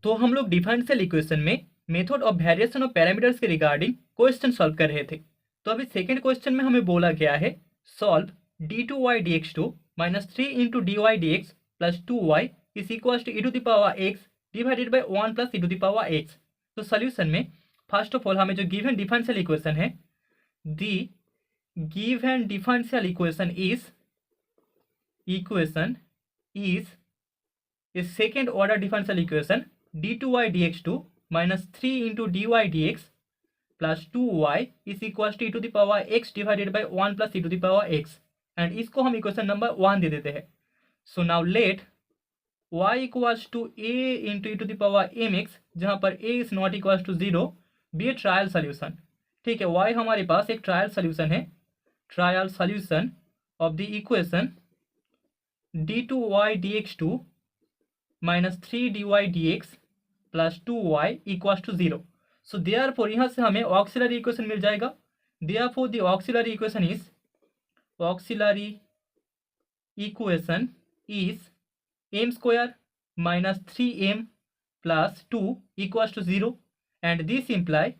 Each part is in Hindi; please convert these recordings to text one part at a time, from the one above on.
तो हम लोग डिफरेंशियल इक्वेशन में method of variation of parameters के रिगार्डिंग क्वेश्चन सॉल्व कर रहे थे। तो अभी सेकंड क्वेश्चन में हमें बोला गया है solve d2y dx2 minus 3 into d y d x plus 2y is equal to e to the power x divided by 1 plus e to the power x. तो सोल्यूशन में फर्स्ट ऑफ ऑल हमें जो गिवन डिफरेंशियल इक्वेशन है, the given differential equation is a second order differential equation d2y dx2 minus 3 into dy dx plus 2y is equals to e to the power x divided by 1 plus e to the power x, and इसको हम इक्वेशन नंबर 1 दे देते हैं। So now let y equals to a into e to the power mx, जहाँ पर a is not equals to 0 be a trial solution. ठीक है, y हमारे पास एक ट्रायल सोल्यूशन है, trial solution of the equation d2y dx2 minus 3 d y d x plus 2y equals to 0। So therefore यहाँ से हमें ऑक्सिलरी इक्वेशन मिल जाएगा। Therefore the auxiliary equation is m square minus 3m plus 2 equals to 0, and this imply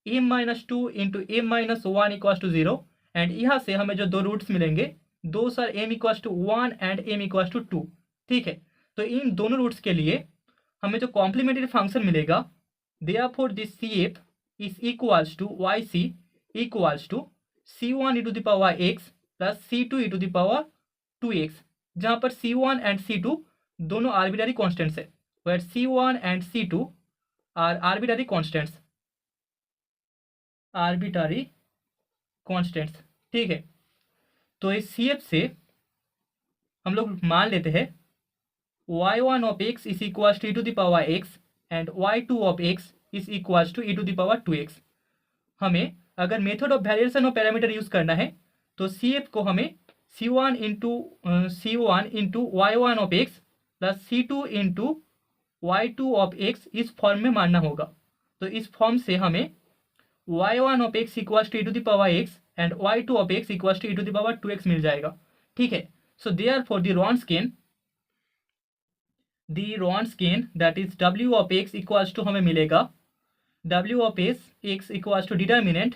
m minus 2 into m minus 1 equals to 0। And यहाँ से हमें जो दो रूट्स मिलेंगे, दो सर m equals to 1 and m equals to 2। ठीक है, तो इन दोनों रूट्स के लिए हमें जो कॉम्प्लीमेंट्री फंक्शन मिलेगा, therefore this CF is equals to YC equals to C1 e to the power x plus C2 e to the power 2x, जहाँ पर C1 एंड C2 दोनों आर्बिट्ररी कॉन्स्टेंट्स है, where C1 and C2 are arbitrary constants. ठीक है, तो इस CF से हम लोग मान लेते हैं y1 of x is equals to e to the power x and y2 of x is equals to e to the power 2x। हमें अगर method of variation of parameter use करना है तो CF को हमें C1 into y1 of x plus C2 into y2 of x इस फॉर्म में मानना होगा। तो इस फॉर्म से हमें y1 of x equals to e to the power x and y2 of x equals to e to the power 2x मिल जाएगा। ठीक है, so therefore the Wronskian that is w of x equals to हमें मिलेगा w of x equals to determinant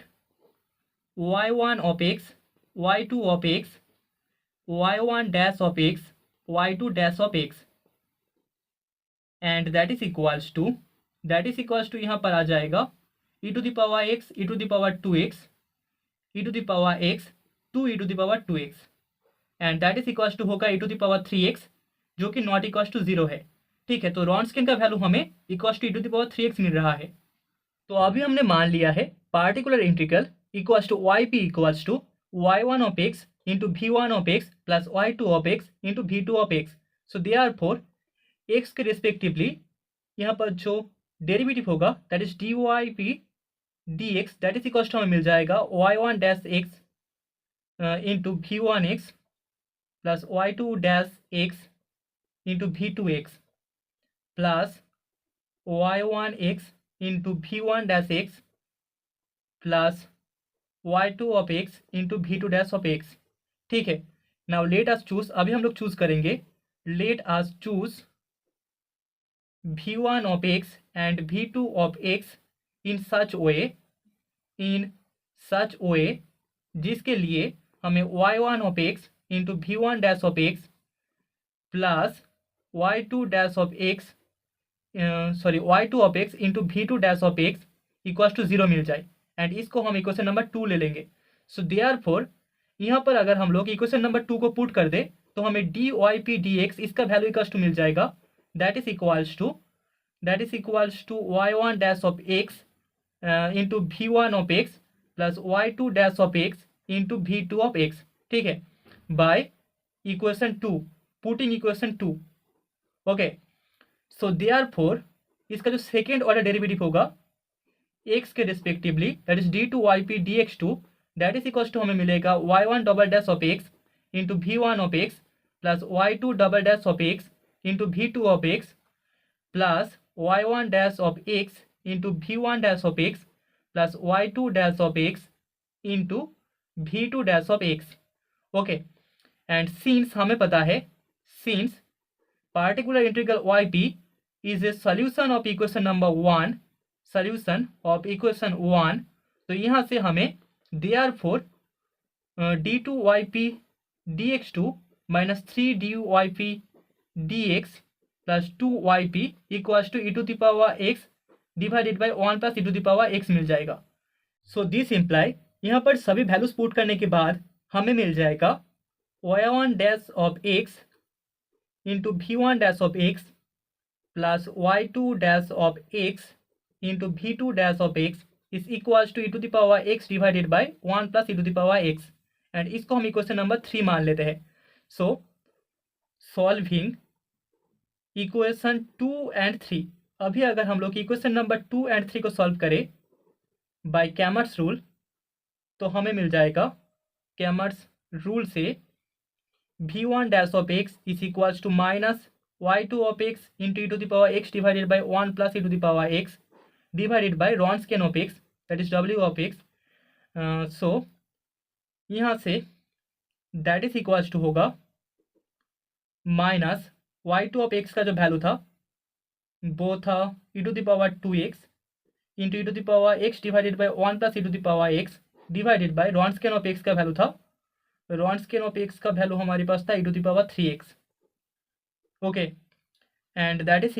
y1 of x, y2 of x, y1 dash of x, y2 dash of x, and that is equals to यहाँ पर आ जाएगा e to the power x, e to the power 2x, e to the power x, 2 e to the power 2x, and that is equals to होगा e to the power 3x जो कि नॉट इक्वल टू 0 है। ठीक है, तो रॉन्स्कियन का वैल्यू हमें equal to e to the power 3x मिल रहा है। तो अभी हमने मान लिया है particular integral equals to yp equals to y1 of x into v1 of x plus y2 of x into v2 of x। So therefore x के रिस्पेक्टिवली यहाँ पर जो डेरिवेटिव होगा that is dyp dx that is equals to हमें मिल जाएगा y1 dash x into v1x plus y2 dash x into v2x plus y1x into v1 dash x plus y2 of x into v2 dash of x। ठीक है, नाउ लेट अस चूज, अभी हम लोग चूज करेंगे, let us choose v1 of x and v2 of x in such way जिसके लिए हमें y1 of x into v1 dash of x plus y2 dash of x y2 of x into v2 dash of x equals to 0 मिल जाए, एंड इसको हम इक्वेशन नंबर 2 ले लेंगे। सो देयरफॉर यहाँ पर अगर हम लोग इक्वेशन नंबर 2 को पुट कर दे तो हमें dyp dx इसका वैल्यू इक्वल्स टू मिल जाएगा, that is equals to y1 dash of x into v1 of x plus y2 dash of x into v2 of x। ठीक है, by equation 2, putting equation 2। Okay, so therefore इसका जो सेकेंड ऑर्डर डेरिवेटिव होगा x के respectively that is d2yp dx2 that is equals to हमें मिलेगा y1 double dash of x into v1 of x plus y2 double dash of x into v2 of x plus y1 dash of x into v1 dash of x plus y2 dash of x into v2 dash of x। Okay, and since हमें पता है, since particular integral yp is a solution of equation number 1, solution of equation 1, तो यहाँ से हमें therefore d2yp dx2 minus 3 dx plus 2yp equals to e to the power x divided by 1 plus e to the power x मिल जाएगा। सो दिस इम्प्लाई, यहाँ पर सभी वैल्यूज पुट करने के बाद हमें मिल जाएगा y1 dash of x into v1 dash of x plus y2 dash of x into v2 dash of x is equals to e to the power x divided by 1 plus e to the power x, and इसको हम इक्वेशन नंबर 3 मान लेते हैं। सो सॉल्विंग इक्वेशन 2 एंड 3, अभी अगर हम लोग इक्वेशन नंबर 2 एंड 3 को सॉल्व करें बाय कैमर्स रूल, तो हमें मिल जाएगा कैमर्स रूल से v1 dash of x is equals to minus y2 of x into e to the power x divided by 1 plus e to the power x divided by Wronskian of x that is w of x। So यहाँ से दैट इज इक्वल्स टू होगा माइनस y2 ऑफ x का जो वैल्यू था वो था e to the power 2x into e to the power x divided by 1 plus e to the power x divided by Wronskian of x का वैल्यू था, रॉन्स्कियन ऑफ x का वैल्यू हमारे पास था e to the power 3x। Okay, and that is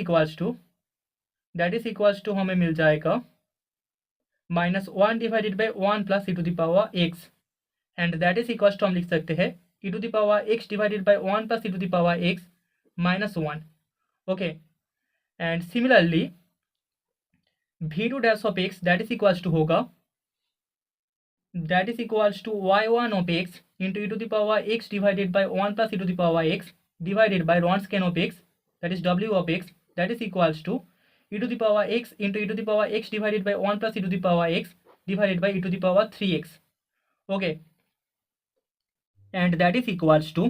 equals to हमें मिल जाएगा minus 1 divided by 1 plus e to the power x, and that is equals to हम लिख सकते हैं e to the power x divided by 1 plus e to the power x minus 1। Okay, and similarly v2 dash of x that is equals to होगा y1 of x into e to the power x divided by 1 plus e to the power x divided by Wronskian of x that is w of x that is equals to e to the power x into e to the power x divided by 1 plus e to the power x divided by e to the power 3x। Okay, and that is equals to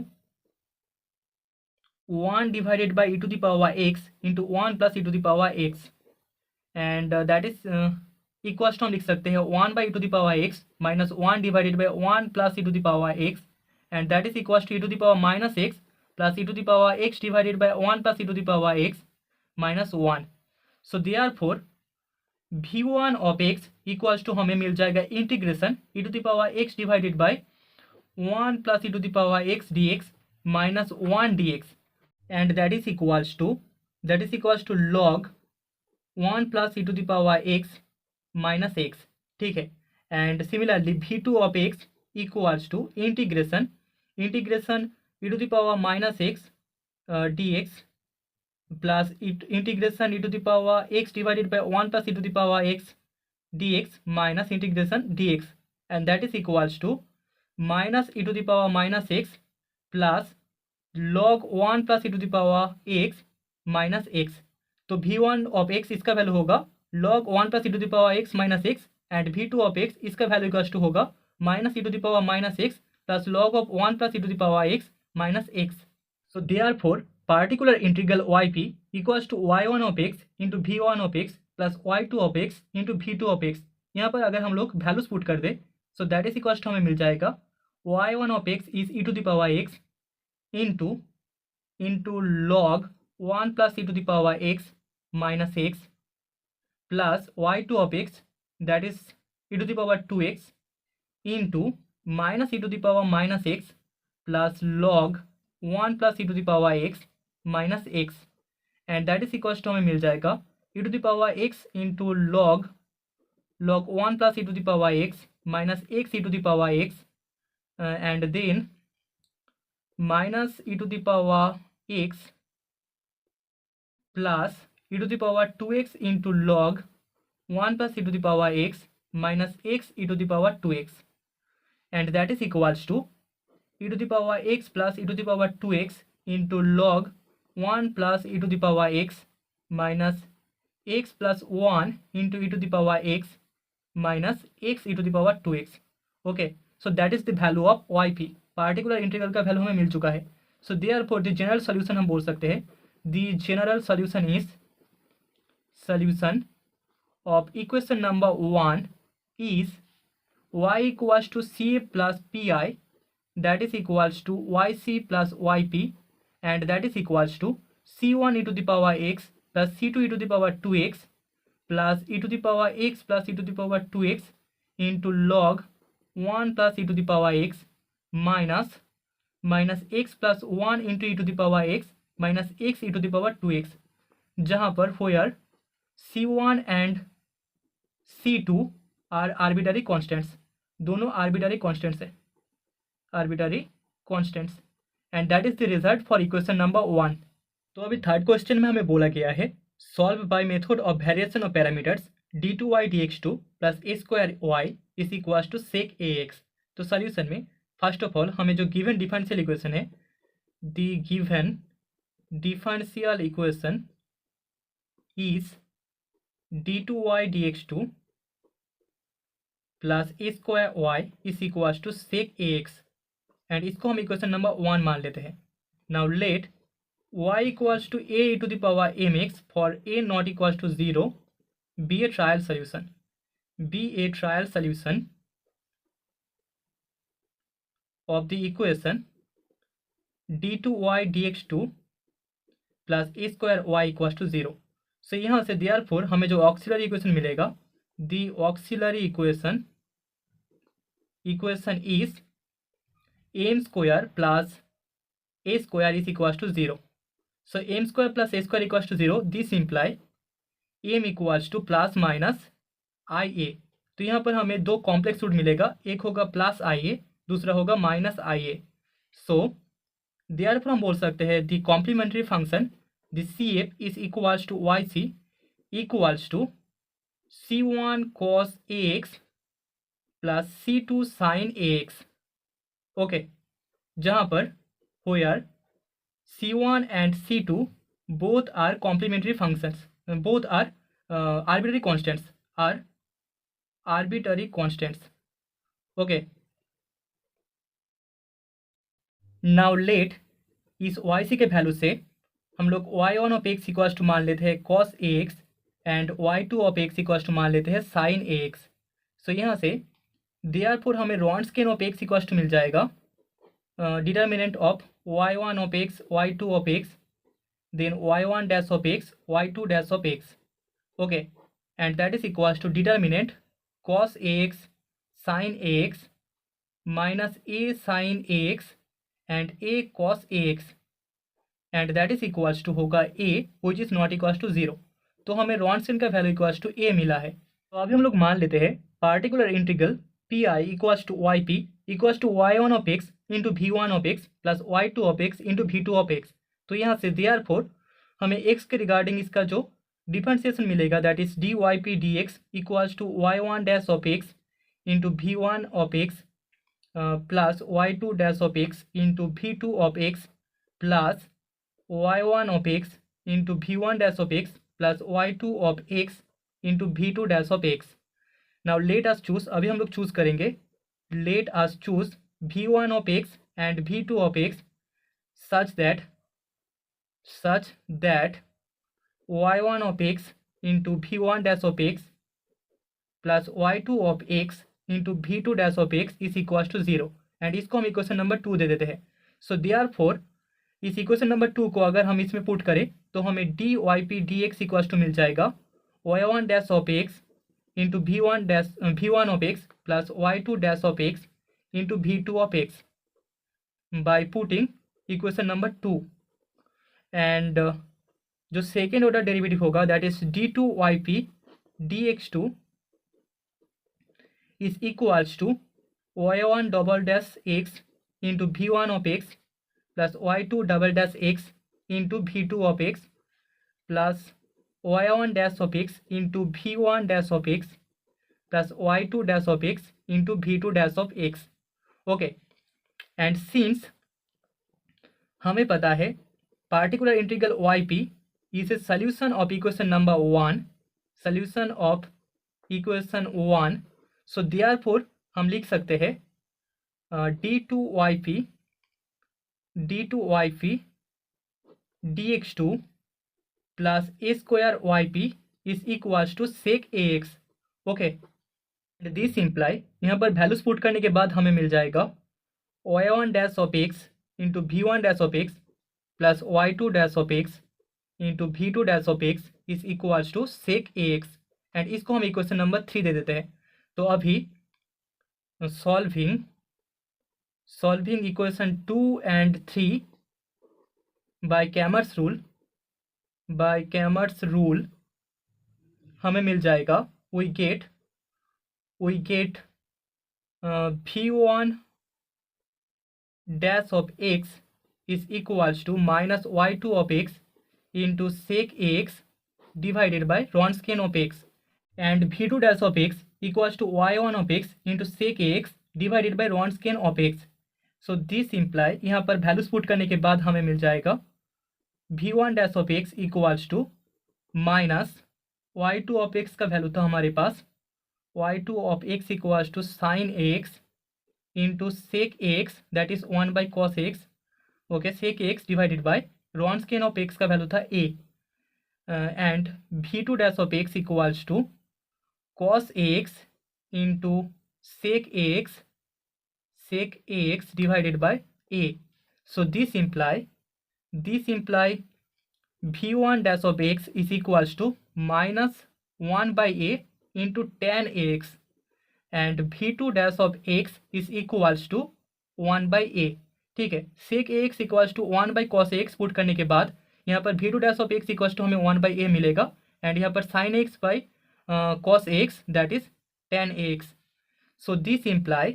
1 divided by e to the power x into 1 plus e to the power x, and that is equals to हम लिख सकते हैं 1 by e to the power x minus 1 divided by 1 plus e to the power x, and that is equals to e to the power minus x plus e to the power x divided by 1 plus e to the power x minus 1। So therefore v1 of x equals to हमें मिल जाएगा integration e to the power x divided by 1 plus e to the power x dx minus 1 dx, and that is equals to log 1 plus e to the power x minus x। ठीक है, and similarly v2 of x equals to integration e to the power minus x dx plus integration e to the power x divided by 1 plus e to the power x dx minus integration dx, and that is equals to minus e to the power minus x plus log 1 plus e to the power x minus x। तो v1 ऑफ x इसका वैल्यू होगा log 1 plus e to the power x minus x, and v2 of x इसका वैल्यू इक्वल्स टू होगा minus e to the power minus x plus log of 1 plus e to the power x minus x। So therefore particular integral yp equals to y1 of x into v1 of x plus y2 of x into v2 of x। यहाँ पर अगर हम लोग वैल्यूज पुट कर दे, so that is equals to हमें मिल जाएगा y1 of x is e to the power x into log 1 plus e to the power x minus x plus y2 of x that is e to the power 2x into minus e to the power minus x plus log 1 plus e to the power x minus x, and that is equals to हमें मिल जाएगा e to the power x into log 1 plus e to the power x minus x e to the power x, and then minus e to the power x plus e to the power 2x into log 1 plus e to the power x minus x e to the power 2x, and that is equals to e to the power x plus e to the power 2x into log 1 plus e to the power x minus x plus 1 into e to the power x minus x e to the power 2x। Okay, so that is the value of yp, particular integral का वैल्यू हमें मिल चुका है। So therefore the general solution हम बोल सकते हैं the general solution is solution of equation number 1 is y equals to c plus pi that is equals to yc plus yp, and that is equals to c1 e to the power x plus c2 e to the power 2x plus e to the power x plus e to the power 2x into log 1 plus e to the power x minus x plus 1 into e to the power x minus x e to the power 2x, जहाँ पर फोयर c1 and c2 are arbitrary constants, दोनों आर्बिटरी कॉन्स्टेंट्स है, arbitrary constants, and that is the result for equation number 1। तो अभी थर्ड क्वेश्चन में हमें बोला गया है solve by method of variation of parameters d2y dx2 plus a square y is equal to sec ax। तो सॉल्यूशन में फर्स्ट ऑफ ऑल हमें जो गिवन डिफरेंशियल इक्वेशन है, the given differential equation is d2y dx2 plus a square y is equal to sec ax, and इसको हम इक्वेशन नंबर 1 मान लेते हैं। Now let y equals to a e to the power mx for a not equals to 0 be a trial solution, be a trial solution of the equation d2y dx2 plus a square y equals to 0। So यहाँ से देयरफॉर हमें जो ऑक्सिलरी इक्वेशन मिलेगा, the auxiliary equation is m square plus a square is equal to 0। So m square plus a square equal to 0, this imply m equals to plus minus IA। तो यहाँ पर हमें दो कॉम्प्लेक्स रूट मिलेगा, एक होगा प्लस IA, दूसरा होगा माइनस IA। सो देयरफॉर हम बोल सकते हैं the complementary function the CF is equals to YC equals to C1 cos AX plus C2 sin AX। Okay, जहाँ पर where C1 and C2 both are complementary functions, both are arbitrary constants, are arbitrary constants। okay, now let इस YC के वैल्यू से हम लोग y1 of x equals to मान लेते हैं cos AX and y2 of x equals to मान लेते हैं sin AX। सो यहाँ से देयरफॉर हमें रॉन्ट्स्किन ऑफ x इक्वल्स टू मिल जाएगा determinant of y1 of x, y2 of x, then y1 dash of x, y2 dash of x, okay, and that is equals to determinant cos ax sin ax minus a sin ax and a cos ax, and that is equals to होगा a which is not equals to 0। तो हमें रॉन्ट्स्किन का वैल्यू इक्वल्स टू a मिला है। तो अभी हम लोग मान लेते हैं particular integral pi equals to yp equals to y1 of x into v1 of x plus y2 of x into v2 of x। तो यहाँ से देयरफॉर हमें x के रिगार्डिंग इसका जो डिफरेंशिएशन मिलेगा that is dyp dx equals to y1 dash of x into v1 of x plus y2 dash of x into v2 of x plus y1 of x into v1 dash of x plus y2 of x into v2 dash of x। Now let us choose, अभी हम लोग चूज करेंगे, let us choose v1 of x and v2 of x such that y1 of x into v1 dash of x plus y2 of x into v2 dash of x is equals to 0, and इसको हम इक्वेशन नंबर 2 दे देते हैं। सो देयरफॉर इस इक्वेशन नंबर 2 को अगर हम इसमें पुट करें तो हमें dyp dx इक्वल्स टू मिल जाएगा y1 dash of x into v1 of x plus y2 dash of x into v2 of x by putting equation number 2, and जो सेकेंड ऑर्डर डेरिवेटिव होगा that is d2yp dx2 is equals to y1 double dash x into v1 of x plus y2 double dash x into v2 of x plus y1 dash of x into v1 dash of x plus y2 dash of x into v2 dash of x। Okay, and since हमें पता है particular integral yp is a solution of equation number 1, solution of equation 1, so therefore हम लिख सकते हैं d2yp dx2 plus a square yp is equals to sec ax। Okay, this imply यहाँ पर वैल्यूज पुट करने के बाद हमें मिल जाएगा y1 dash of x into v1 dash of x plus y2 dash of x into v two dash of x is equals to sec a x, and इसको हम इक्वेशन नंबर 3 दे देते हैं। तो अभी solving equation 2 and 3 by Cramer's rule हमें मिल जाएगा, we get v1 dash of x is equals to minus y2 of x into sec x divided by Wronskian of x, and v2 dash of x equals to y1 of x into sec x divided by Wronskian of x. So this imply यहाँ पर वैल्यूज पुट करने के बाद हमें मिल जाएगा v1 dash of x equals to minus y2 of x का वैल्यू था हमारे पास y2 of x equals to sine x into sec x that is 1 by cos x, okay, sec x divided by Wronskian of x का वैल्यू था a, and v2 dash of x equals to cos x into sec x divided by a. So this imply v1 dash of x is equals to minus 1 by a into tan ax, and v2 dash of x is equals to 1 by a. ठीक है, sec ax equals to 1 by cos ax put करने के बाद यहाँ पर v2 dash of x equals to हमें 1 by a मिलेगा, एंड यहाँ पर sin x by cos x that is tan ax. So this imply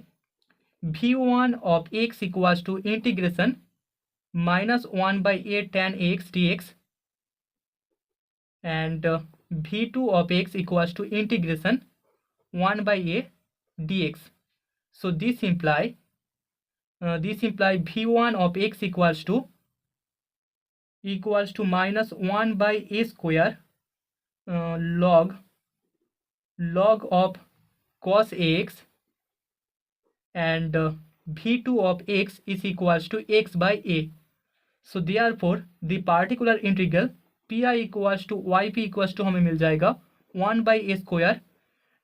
v1 of x equals to integration minus 1 by a tan ax dx, and v2 of x equals to integration 1 by a dx. So this imply v1 of x equals to minus 1 by a square log of cos ax, and v2 of x is equals to x by a. So therefore the particular integral pi equals to y p equals to हमें मिल जाएगा 1 by a square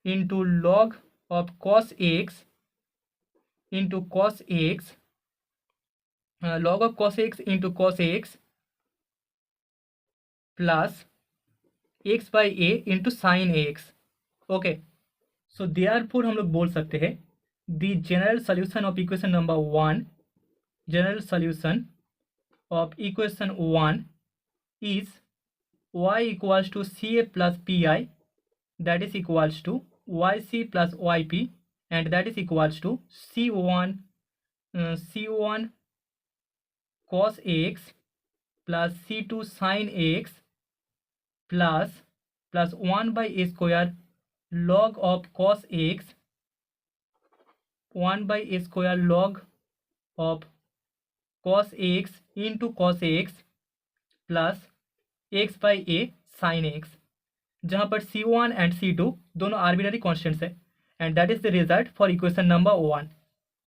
into log of cos x into cos x, log of cos x into cos x plus x by a into sine x. Okay, so therefore हम लोग बोल सकते हैं the general solution of equation number 1, general solution of equation 1 is y equals to ca plus pi, that is equals to yc plus yp, and that is equals to c1 cos x plus c2 sin x plus 1 by a square log of cos x, 1 by a square log of cos x into cos x plus x by A sine x, जहाँ पर C1 एंड C2 दोनों आर्बिट्ररी कॉन्स्टेंट्स है, and that is the result for equation number 1.